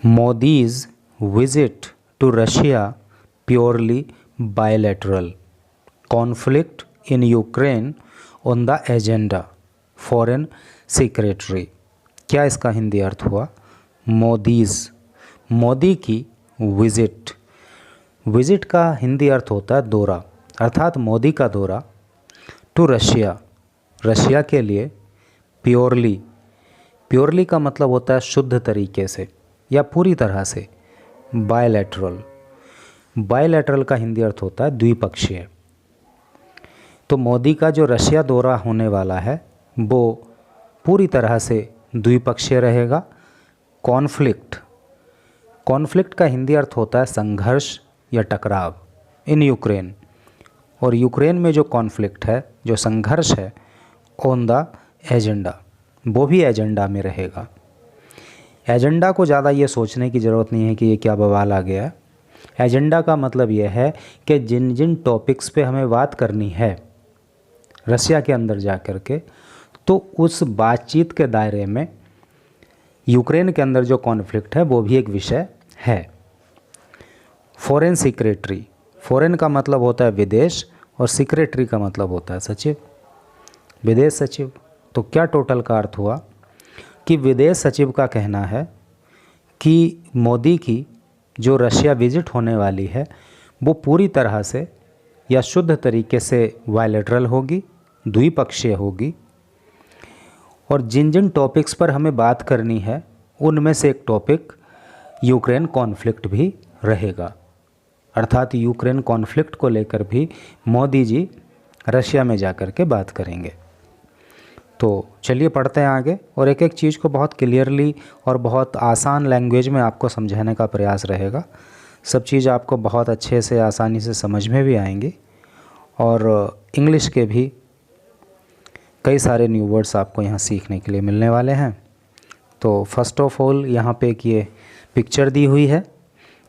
Modi's visit to Russia purely bilateral. Conflict in Ukraine on the agenda. Foreign secretary. क्या इसका हिंदी अर्थ हुआ? मोदी की visit. Visit का हिंदी अर्थ होता है दौरा, अर्थात मोदी का दौरा टू रशिया के लिए प्योरली का मतलब होता है शुद्ध तरीके से या पूरी तरह से। बायलैटरल का हिंदी अर्थ होता है द्विपक्षीय। तो मोदी का जो रशिया दौरा होने वाला है वो पूरी तरह से द्विपक्षीय रहेगा। कॉन्फ्लिक्ट का हिंदी अर्थ होता है संघर्ष या टकराव इन यूक्रेन। और यूक्रेन में जो कॉन्फ्लिक्ट है, जो संघर्ष है, ऑन द एजेंडा, वो भी एजेंडा में रहेगा। एजेंडा को ज़्यादा ये सोचने की ज़रूरत नहीं है कि ये क्या बवाल आ गया है। एजेंडा का मतलब ये है कि जिन जिन टॉपिक्स पे हमें बात करनी है रशिया के अंदर जा कर के, तो उस बातचीत के दायरे में यूक्रेन के अंदर जो कॉन्फ्लिक्ट है वो भी एक विषय है। फॉरेन सेक्रेटरी, फॉरेन का मतलब होता है विदेश और सेक्रेटरी का मतलब होता है सचिव, विदेश सचिव। तो क्या टोटल का अर्थ हुआ कि विदेश सचिव का कहना है कि मोदी की जो रशिया विजिट होने वाली है वो पूरी तरह से या शुद्ध तरीके से बायलैटरल होगी, द्विपक्षीय होगी। और जिन जिन टॉपिक्स पर हमें बात करनी है उनमें से एक टॉपिक यूक्रेन कॉन्फ्लिक्ट भी रहेगा। अर्थात यूक्रेन कॉन्फ्लिक्ट को लेकर भी मोदी जी रशिया में जाकर के बात करेंगे। तो चलिए पढ़ते हैं आगे और एक एक चीज़ को बहुत क्लियरली और बहुत आसान लैंग्वेज में आपको समझाने का प्रयास रहेगा। सब चीज़ आपको बहुत अच्छे से आसानी से समझ में भी आएंगी और इंग्लिश के भी कई सारे न्यू वर्ड्स आपको यहाँ सीखने के लिए मिलने वाले हैं। तो फर्स्ट ऑफ ऑल यहाँ पे एक ये पिक्चर दी हुई है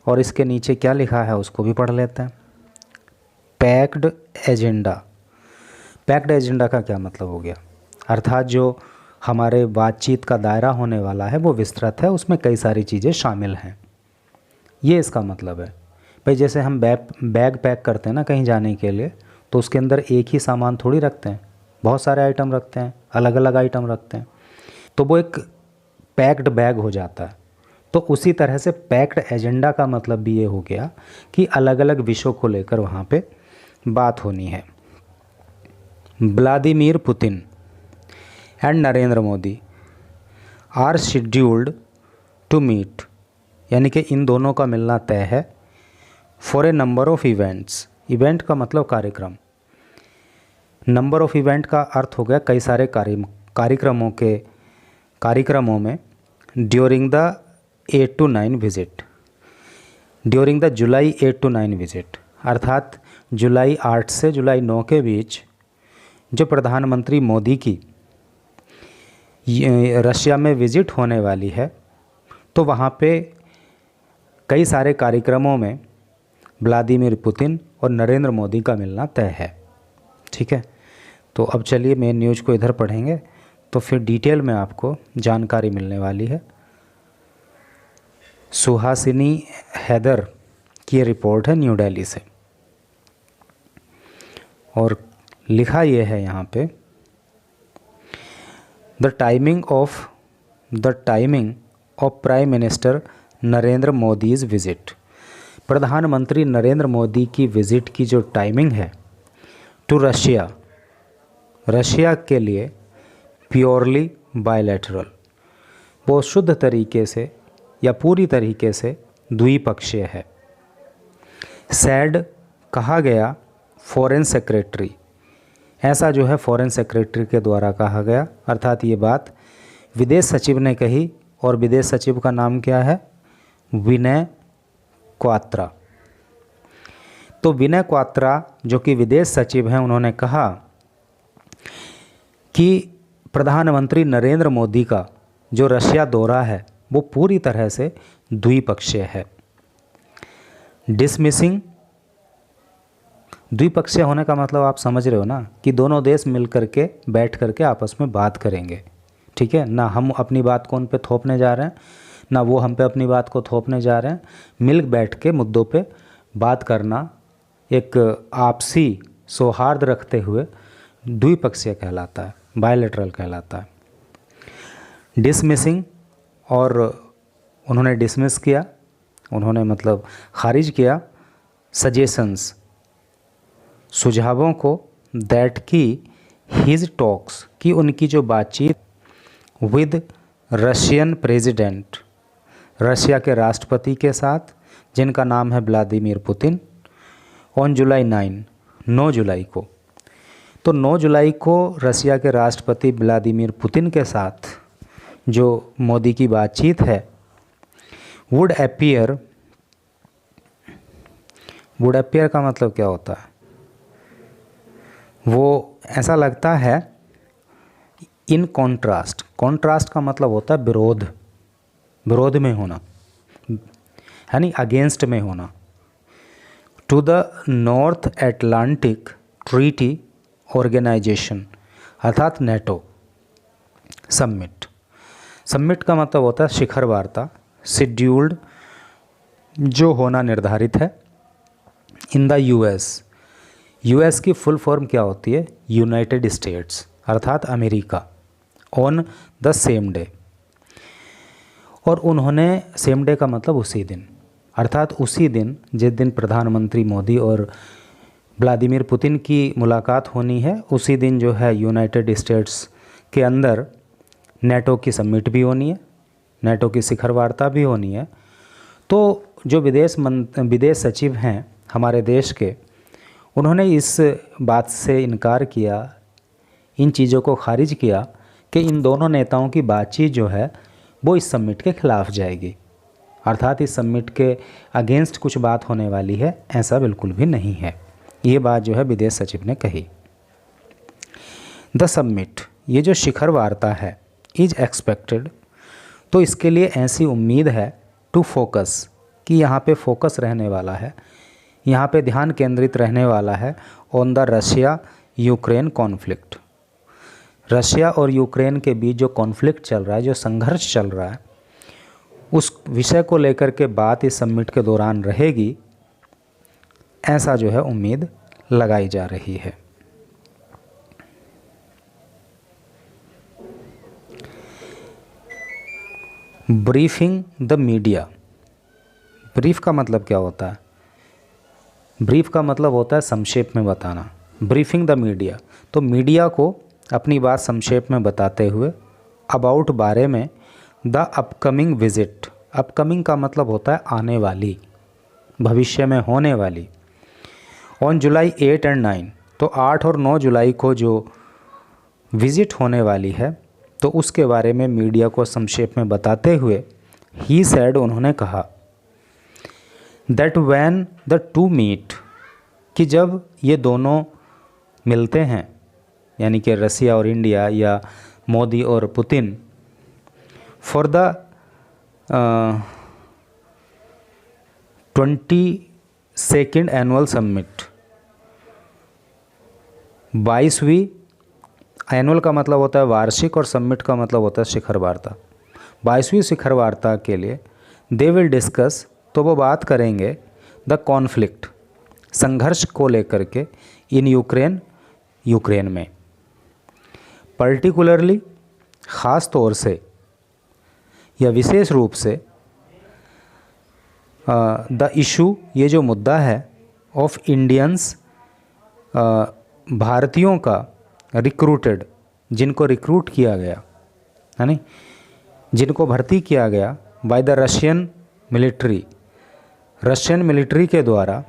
और इसके नीचे क्या लिखा है उसको भी पढ़ लेते हैं। Packed agenda. पैक्ड एजेंडा का क्या मतलब हो गया? अर्थात जो हमारे बातचीत का दायरा होने वाला है वो विस्तृत है, उसमें कई सारी चीज़ें शामिल हैं, ये इसका मतलब है। भाई जैसे हम बैग पैक करते हैं ना कहीं जाने के लिए, तो उसके अंदर एक ही सामान थोड़ी रखते हैं, बहुत सारे आइटम रखते हैं, अलग अलग आइटम रखते हैं, तो वो एक पैक्ड बैग हो जाता है। तो उसी तरह से पैक्ड एजेंडा का मतलब भी ये हो गया कि अलग अलग विषयों को लेकर वहाँ पे बात होनी है। Vladimir Putin and Narendra Modi are scheduled to meet, यानी कि इन दोनों का मिलना तय है। For a number of events, event का मतलब कार्यक्रम, नंबर ऑफ इवेंट का अर्थ हो गया कई सारे कार्यक्रमों में। During the 8 to 9 visit, during the July 8 to 9 visit, अर्थात जुलाई 8 से जुलाई 9 के बीच जो प्रधानमंत्री मोदी की रशिया में विजिट होने वाली है, तो वहाँ पे कई सारे कार्यक्रमों में व्लादिमीर पुतिन और नरेंद्र मोदी का मिलना तय है। ठीक है, तो अब चलिए मेन न्यूज़ को इधर पढ़ेंगे तो फिर डिटेल में आपको जानकारी मिलने वाली है। सुहासिनी हैदर की रिपोर्ट है न्यू दिल्ली से और लिखा ये है यहाँ पे, the timing of prime minister Narendra Modi's visit. प्रधानमंत्री नरेंद्र मोदी की विज़िट की जो टाइमिंग है टू रशिया के लिए प्योरली बायलैटरल, वो शुद्ध तरीके से या पूरी तरीके से द्विपक्षीय है। सैड कहा गया फॉरेन सेक्रेटरी, ऐसा जो है फॉरेन सेक्रेटरी के द्वारा कहा गया, अर्थात ये बात विदेश सचिव ने कही। और विदेश सचिव का नाम क्या है? विनय क्वात्रा। तो विनय क्वात्रा जो कि विदेश सचिव हैं, उन्होंने कहा कि प्रधानमंत्री नरेंद्र मोदी का जो रशिया दौरा है वो पूरी तरह से द्विपक्षीय है। डिसमिसिंग, द्विपक्षीय होने का मतलब आप समझ रहे हो ना कि दोनों देश मिल करके बैठ करके आपस में बात करेंगे। ठीक है ना, हम अपनी बात को उन पे थोपने जा रहे हैं, ना वो हम पे अपनी बात को थोपने जा रहे हैं। मिल बैठ के मुद्दों पे बात करना एक आपसी सौहार्द रखते हुए द्विपक्षीय कहलाता है, बायलैटरल कहलाता है। डिसमिसिंग, और उन्होंने डिसमिस किया, उन्होंने मतलब खारिज किया सजेशंस, सुझावों को, दैट की हिज टॉक्स, की उनकी जो बातचीत विद रशियन प्रेसिडेंट, रशिया के राष्ट्रपति के साथ जिनका नाम है व्लादिमीर पुतिन, ऑन जुलाई 9 जुलाई को। तो 9 जुलाई को रशिया के राष्ट्रपति व्लादिमीर पुतिन के साथ जो मोदी की बातचीत है वुड अपीयर का मतलब क्या होता है? वो ऐसा लगता है इन कॉन्ट्रास्ट, कॉन्ट्रास्ट का मतलब होता है विरोध, विरोध में होना, यानी अगेंस्ट में होना, to the North Atlantic Treaty Organization, अर्थात नेटो समिट। समिट का मतलब होता है शिखर वार्ता, शेड्यूल्ड, जो होना निर्धारित है, इन द यूएस। यूएस की फुल फॉर्म क्या होती है? यूनाइटेड स्टेट्स, अर्थात America, on the same day. और उन्होंने सेम डे का मतलब उसी दिन, अर्थात उसी दिन जिस दिन प्रधानमंत्री मोदी और व्लादिमीर पुतिन की मुलाकात होनी है, उसी दिन जो है यूनाइटेड स्टेट्स के अंदर नेटो की समिट भी होनी है, नेटो की शिखर वार्ता भी होनी है। तो जो विदेश सचिव हैं हमारे देश के, उन्होंने इस बात से इनकार किया, इन चीज़ों को खारिज किया कि इन दोनों नेताओं की बातचीत जो है वो इस समिट के खिलाफ जाएगी, अर्थात इस समिट के अगेंस्ट कुछ बात होने वाली है, ऐसा बिल्कुल भी नहीं है। ये बात जो है विदेश सचिव ने कही। द समिट, ये जो शिखर वार्ता है, इज एक्सपेक्टेड, तो इसके लिए ऐसी उम्मीद है, टू फोकस, कि यहाँ पे फोकस रहने वाला है, यहाँ पे ध्यान केंद्रित रहने वाला है, on the Russia Ukraine conflict, Russia और यूक्रेन के बीच जो कॉन्फ्लिक्ट चल रहा है, जो संघर्ष चल रहा है, उस विषय को लेकर के बात इस समिट के दौरान रहेगी, ऐसा जो है उम्मीद लगाई जा रही है। ब्रीफिंग द मीडिया, ब्रीफ का मतलब क्या होता है? ब्रीफ का मतलब होता है संक्षेप में बताना, ब्रीफिंग द मीडिया, तो मीडिया को अपनी बात संक्षेप में बताते हुए, अबाउट, बारे में, द अपकमिंग विजिट, अपकमिंग का मतलब होता है आने वाली, भविष्य में होने वाली, ऑन जुलाई 8 और 9, तो 8 और 9 जुलाई को जो विजिट होने वाली है, तो उसके बारे में मीडिया को संक्षेप में बताते हुए ही सैड, उन्होंने कहा, that when the two meet, कि जब ये दोनों मिलते हैं, यानी कि रसिया और इंडिया या मोदी और Putin, for the 22nd annual summit, 22वीं, एनुअल का मतलब होता है वार्षिक और समिट का मतलब होता है शिखर वार्ता, 22वीं शिखर वार्ता के लिए, दे विल डिस्कस, तो वो बात करेंगे, द कॉन्फ्लिक्ट, संघर्ष को लेकर के, इन यूक्रेन, यूक्रेन में, पर्टिकुलरली, ख़ास तौर से या विशेष रूप से, द इशू, ये जो मुद्दा है, ऑफ इंडियंस, भारतीयों का, रिक्रूटेड, जिनको रिक्रूट किया गया, है नहीं, जिनको भर्ती किया गया, by the Russian military, Russian military के द्वारा,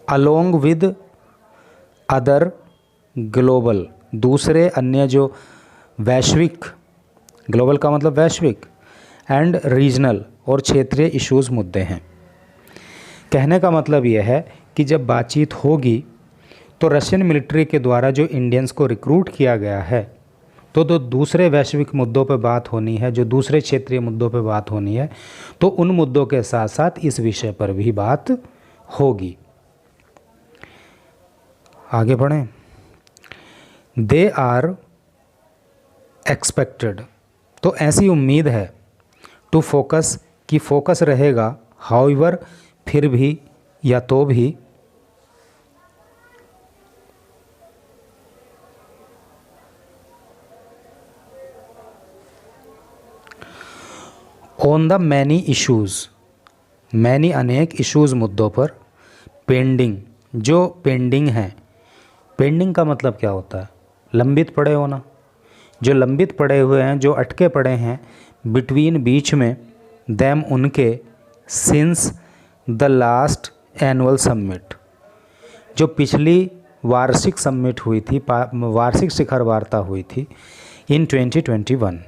अलोंग विद अदर ग्लोबल, दूसरे अन्य जो वैश्विक, ग्लोबल का मतलब वैश्विक, एंड रीजनल, और क्षेत्रीय इश्यूज़, मुद्दे हैं। कहने का मतलब यह है कि जब बातचीत होगी तो रशियन मिलिट्री के द्वारा जो इंडियंस को रिक्रूट किया गया है, तो दूसरे वैश्विक मुद्दों पर बात होनी है, जो दूसरे क्षेत्रीय मुद्दों पर बात होनी है, तो उन मुद्दों के साथ साथ इस विषय पर भी बात होगी। आगे बढ़ें। दे आर एक्सपेक्टेड, तो ऐसी उम्मीद है, टू फोकस कि फोकस रहेगा, हाउएवर फिर भी या तो भी, on the many issues, many अनेक इश्यूज़ मुद्दों पर, पेंडिंग जो पेंडिंग हैं, पेंडिंग का मतलब क्या होता है, लंबित पड़े होना, जो लंबित पड़े हुए हैं, जो अटके पड़े हैं, बिटवीन बीच में, दैम उनके, since the last annual summit, जो पिछली वार्षिक समिट हुई थी, वार्षिक शिखर वार्ता हुई थी इन 2021,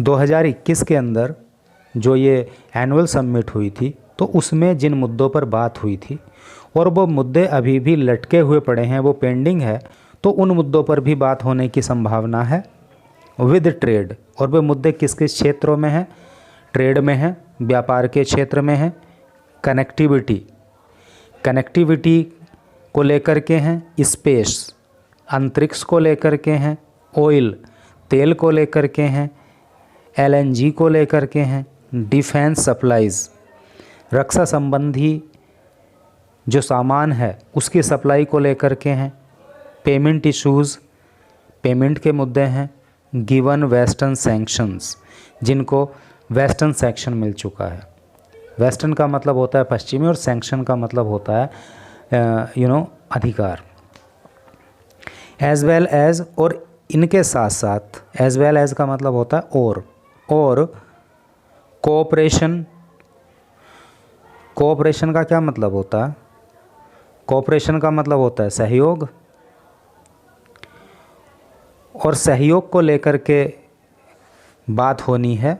2021 के अंदर जो ये एनुअल समिट हुई थी, तो उसमें जिन मुद्दों पर बात हुई थी और वो मुद्दे अभी भी लटके हुए पड़े हैं, वो पेंडिंग है, तो उन मुद्दों पर भी बात होने की संभावना है। विद ट्रेड, और वे मुद्दे किस किस क्षेत्रों में हैं, ट्रेड में हैं, व्यापार के क्षेत्र में हैं, कनेक्टिविटी, कनेक्टिविटी को लेकर के हैं, स्पेस अंतरिक्ष को लेकर के हैं, ऑयल तेल को लेकर के हैं, एलएनजी को लेकर के हैं, डिफेंस सप्लाईज़ रक्षा संबंधी जो सामान है उसकी सप्लाई को लेकर के हैं, पेमेंट इश्यूज़ पेमेंट के मुद्दे हैं, गिवन वेस्टर्न सैंक्शंस जिनको वेस्टर्न सैंक्शन मिल चुका है, वेस्टर्न का मतलब होता है पश्चिमी और सैंक्शन का मतलब होता है अधिकार, एज वेल एज, और इनके साथ साथ, एज वेल एज का मतलब होता है और कोऑपरेशन, कोऑपरेशन का क्या मतलब होता है, कोऑपरेशन का मतलब होता है सहयोग, और सहयोग को लेकर के बात होनी है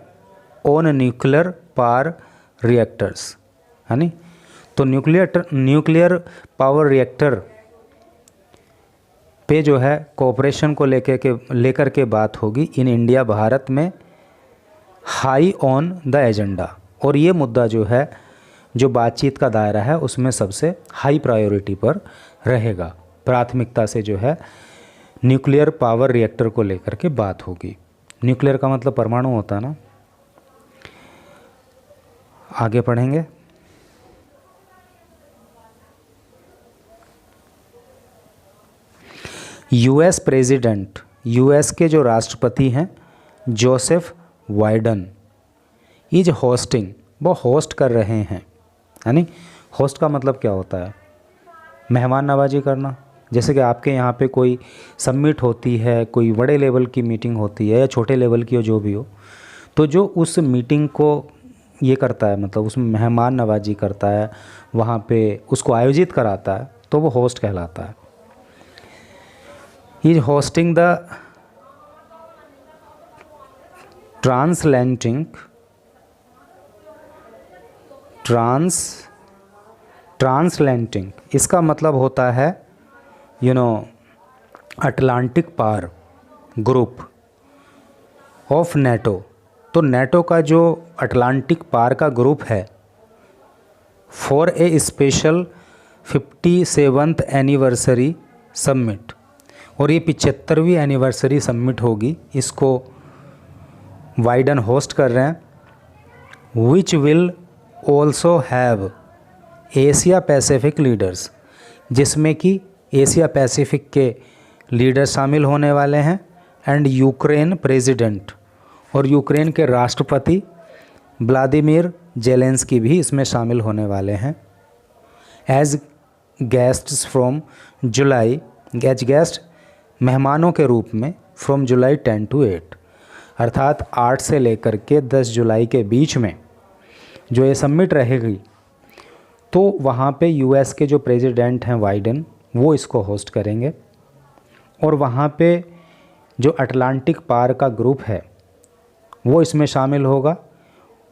ऑन न्यूक्लियर पावर रिएक्टर्स, है नी। तो न्यूक्लियर पावर रिएक्टर पे जो है कोऑपरेशन को लेकर के बात होगी इन इंडिया, भारत में, हाई ऑन द एजेंडा, और ये मुद्दा जो है, जो बातचीत का दायरा है उसमें सबसे हाई प्रायोरिटी पर रहेगा, प्राथमिकता से जो है न्यूक्लियर पावर रिएक्टर को लेकर के बात होगी। न्यूक्लियर का मतलब परमाणु होता है ना। आगे पढ़ेंगे। यूएस प्रेसिडेंट, यूएस के जो राष्ट्रपति हैं जोसेफ बाइडेन इज होस्टिंग, वो होस्ट कर रहे हैं, यानी होस्ट का मतलब क्या होता है, मेहमान नवाजी करना। जैसे कि आपके यहाँ पे कोई समिट होती है, कोई बड़े लेवल की मीटिंग होती है या छोटे लेवल की हो, जो भी हो, तो जो उस मीटिंग को ये करता है, मतलब उसमें मेहमान नवाजी करता है, वहाँ पे उसको आयोजित कराता है, तो वो होस्ट कहलाता है। He is hosting the transatlantic, इसका मतलब होता है अटलांटिक पार ग्रुप ऑफ नेटो। तो नेटो का जो अटलांटिक पार का ग्रुप है, for a special 57th anniversary summit, और ये 75वीं एनिवर्सरी समिट होगी, इसको बाइडेन होस्ट कर रहे हैं। Which will also have Asia Pacific leaders, जिसमें कि एशिया पैसिफिक के लीडर शामिल होने वाले हैं, एंड यूक्रेन प्रेसिडेंट, और यूक्रेन के राष्ट्रपति व्लादिमीर जेलेंस्की भी इसमें शामिल होने वाले हैं, as guests from July, as guest मेहमानों के रूप में, फ्रॉम जुलाई 10 to 8, अर्थात 8 से लेकर के 10 जुलाई के बीच में जो ये समिट रहेगी, तो वहाँ पे यूएस के जो प्रेसिडेंट हैं बाइडेन, वो इसको होस्ट करेंगे, और वहाँ पे जो अटलांटिक पार का ग्रुप है वो इसमें शामिल होगा,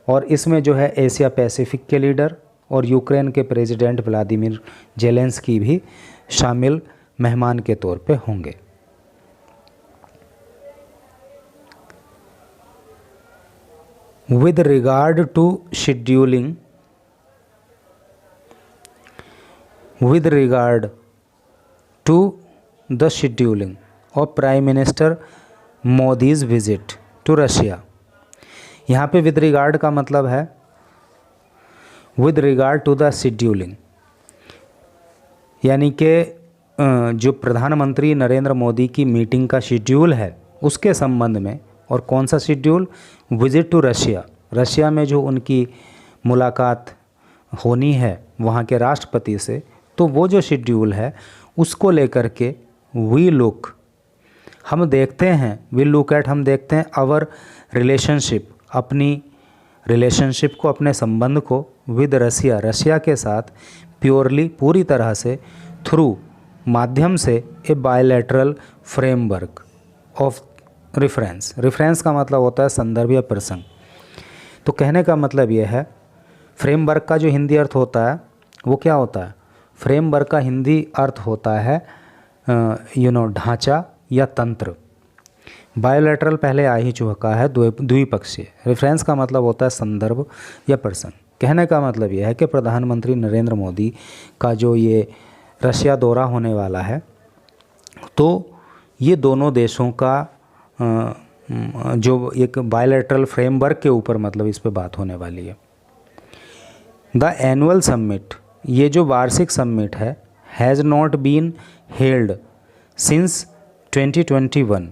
और इसमें जो है एशिया पैसिफिक के लीडर और यूक्रेन के प्रेसिडेंट व्लादिमीर जेलेंस्की भी शामिल मेहमान के तौर पे होंगे। With regard to scheduling, with regard to the scheduling of Prime Minister Modi's visit to Russia, यहाँ पे विद रिगार्ड का मतलब है with regard to the scheduling, यानी कि जो प्रधानमंत्री नरेंद्र मोदी की मीटिंग का शेड्यूल है उसके संबंध में। और कौन सा schedule? Visit to Russia, Russia में जो उनकी मुलाकात होनी है वहाँ के राष्ट्रपति से, तो वो जो शेड्यूल है उसको लेकर के वी लुक, हम देखते हैं, वी लुक एट, हम देखते हैं आवर रिलेशनशिप, अपनी रिलेशनशिप को, अपने संबंध को विद रसिया, रशिया के साथ प्योरली, पूरी तरह से, थ्रू, माध्यम से, a bilateral framework of reference. Reference का मतलब होता है संदर्भ या प्रसंग। तो कहने का मतलब यह है, फ्रेमवर्क का जो हिंदी अर्थ होता है वो क्या होता है? फ्रेमवर्क का हिंदी अर्थ होता है ढांचा या तंत्र। बायोलैटरल पहले आ ही चुका है, द्विपक्षीय। रेफरेंस का मतलब होता है संदर्भ या प्रसंग। कहने का मतलब यह है कि प्रधानमंत्री नरेंद्र मोदी का जो ये रशिया दौरा होने वाला है, तो ये दोनों देशों का जो एक बायलैटरल फ्रेमवर्क के ऊपर मतलब इस पे बात होने वाली है। द एनुअल समिट, ये जो वार्षिक समिट है, has not been held since 2021।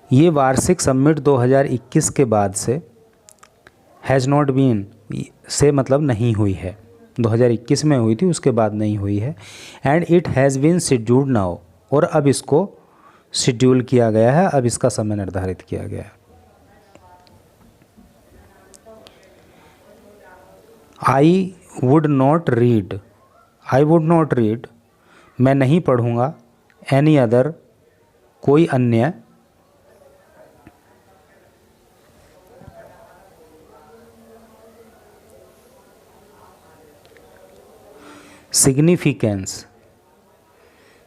ये वार्षिक समिट 2021 के बाद से, हैज़ नॉट बीन से मतलब नहीं हुई है, 2021 में हुई थी, उसके बाद नहीं हुई है। And it has been scheduled now, और अब इसको शेड्यूल किया गया है, अब इसका समय निर्धारित किया गया है। I would not read, I would not read, मैं नहीं पढ़ूँगा, एनी अदर, कोई अन्य, सिग्निफिकेंस।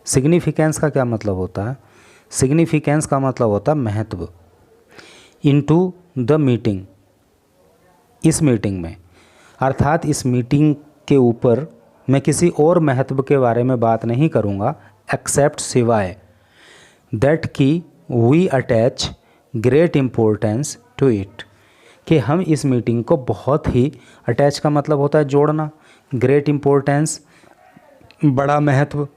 सिग्निफिकेंस का क्या मतलब होता है? सिग्निफिकेंस का मतलब होता है महत्व। इनटू द मीटिंग, इस मीटिंग में, अर्थात इस मीटिंग के ऊपर मैं किसी और महत्व के बारे में बात नहीं करूँगा, एक्सेप्ट, सिवाय, दैट की we attach great importance to it, कि हम इस मीटिंग को बहुत ही, अटैच का मतलब होता है जोड़ना, ग्रेट इम्पोर्टेंस बड़ा महत्व,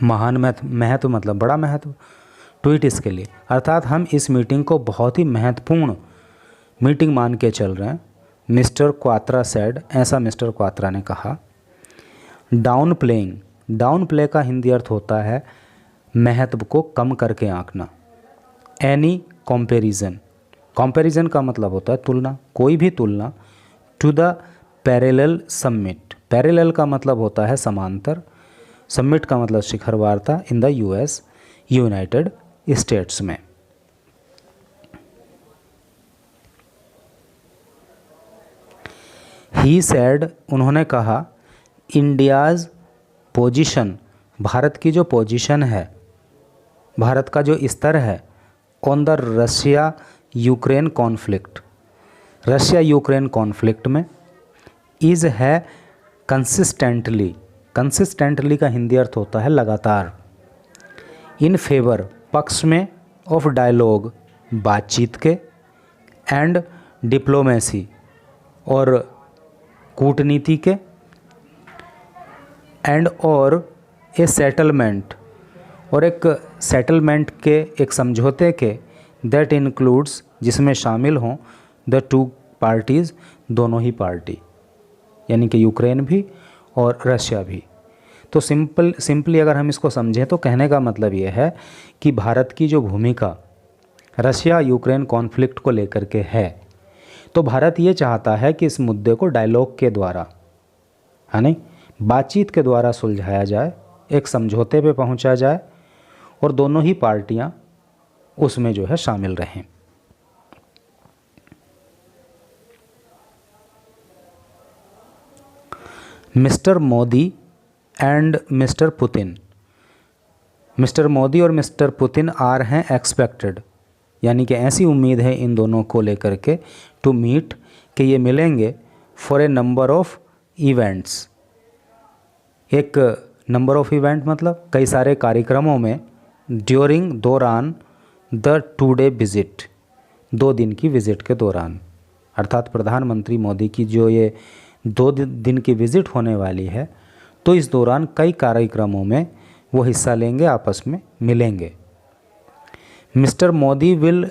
महान महत्व मतलब बड़ा महत्व, ट्वीट इसके लिए, अर्थात हम इस मीटिंग को बहुत ही महत्वपूर्ण मीटिंग मान के चल रहे हैं। मिस्टर क्वात्रा सेड, ऐसा मिस्टर क्वात्रा ने कहा। डाउन प्लेइंग, डाउन प्ले का हिंदी अर्थ होता है महत्व को कम करके आंकना। एनी कंपैरिजन, कंपैरिजन का मतलब होता है तुलना, कोई भी तुलना। To the parallel summit, parallel का मतलब होता है समांतर, समिट का मतलब शिखर वार्ता, in the US, United States में। ही सेड, उन्होंने कहा, इंडियाज़ पोजीशन, भारत की जो पोजीशन है, भारत का जो स्तर है, on the Russia Ukraine conflict, Russia Ukraine conflict में, इज़ है कंसिस्टेंटली, कंसिस्टेंटली का हिंदी अर्थ होता है लगातार, इन फेवर, पक्ष में, ऑफ डायलॉग, बातचीत के, एंड डिप्लोमेसी, और कूटनीति के, एंड और ए सेटलमेंट, और एक सेटलमेंट के, एक समझौते के, दैट इंक्लूड्स, जिसमें शामिल हों, द टू पार्टीज़, दोनों ही पार्टी, यानी कि यूक्रेन भी और रशिया भी। तो सिंपली अगर हम इसको समझें तो कहने का मतलब ये है कि भारत की जो भूमिका रशिया यूक्रेन कॉन्फ्लिक्ट को लेकर के है, तो भारत ये चाहता है कि इस मुद्दे को डायलॉग के द्वारा, है नहीं, बातचीत के द्वारा सुलझाया जाए, एक समझौते पे पहुंचा जाए, और दोनों ही पार्टियां उसमें जो है शामिल रहें। Mister Modi and mister Putin, mister Modi और मिस्टर पुतिन आर हैं एक्सपेक्टेड, यानी कि ऐसी उम्मीद है इन दोनों को लेकर के, टू मीट, कि ये मिलेंगे, for a number of events, एक नंबर ऑफ इवेंट मतलब कई सारे कार्यक्रमों में, ड्यूरिंग, दौरान, द 2 डे विजिट, 2 दिन की विज़िट के दौरान। अर्थात प्रधानमंत्री मोदी की जो ये 2 दिन की विज़िट होने वाली है, तो इस दौरान कई कार्यक्रमों में वो हिस्सा लेंगे, आपस में मिलेंगे। Mister Modi will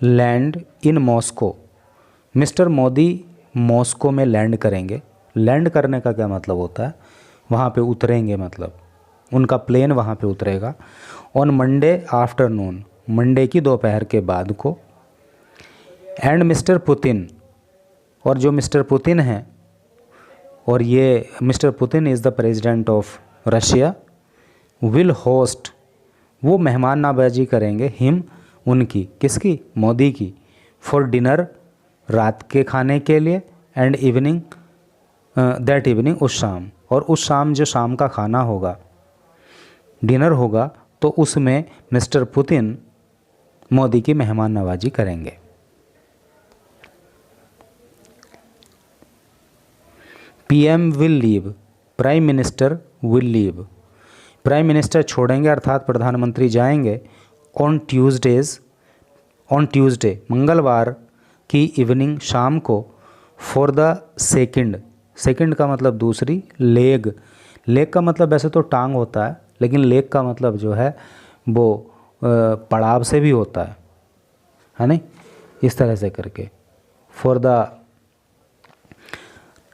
land in Moscow. Mister Modi Moscow में लैंड करेंगे। लैंड करने का क्या मतलब होता है? वहाँ पे उतरेंगे, मतलब उनका प्लेन वहाँ पे उतरेगा। ऑन मंडे आफ्टरनून, मंडे की दोपहर के बाद को। एंड मिस्टर पुतिन, और जो मिस्टर पुतिन हैं, और ये mister Putin is the president of Russia, will host, वो मेहमान नवाजी करेंगे, हिम, उनकी, किसकी? मोदी की, फॉर डिनर, रात के खाने के लिए, एंड इवनिंग, दैट इवनिंग, उस शाम, और उस शाम जो शाम का खाना होगा, डिनर होगा, तो उसमें मिस्टर पुतिन मोदी की मेहमान नवाजी करेंगे। PM will leave, prime minister will leave, prime minister छोड़ेंगे अर्थात प्रधानमंत्री जाएंगे। ऑन ट्यूसडे, मंगलवार की इवनिंग, शाम को, फॉर द सेकंड का मतलब दूसरी, लेग का मतलब वैसे तो टांग होता है, लेकिन लेग का मतलब जो है वो पड़ाव से भी होता है नहीं, इस तरह से करके, for the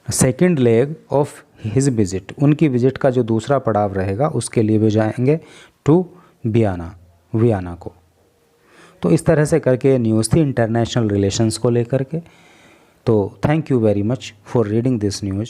second leg of his visit, उनकी विजिट का जो दूसरा पड़ाव रहेगा उसके लिए वे जाएंगे टू वियना को। तो इस तरह से करके न्यूज़ थी इंटरनेशनल रिलेशंस को लेकर के। तो thank you very much for reading this news.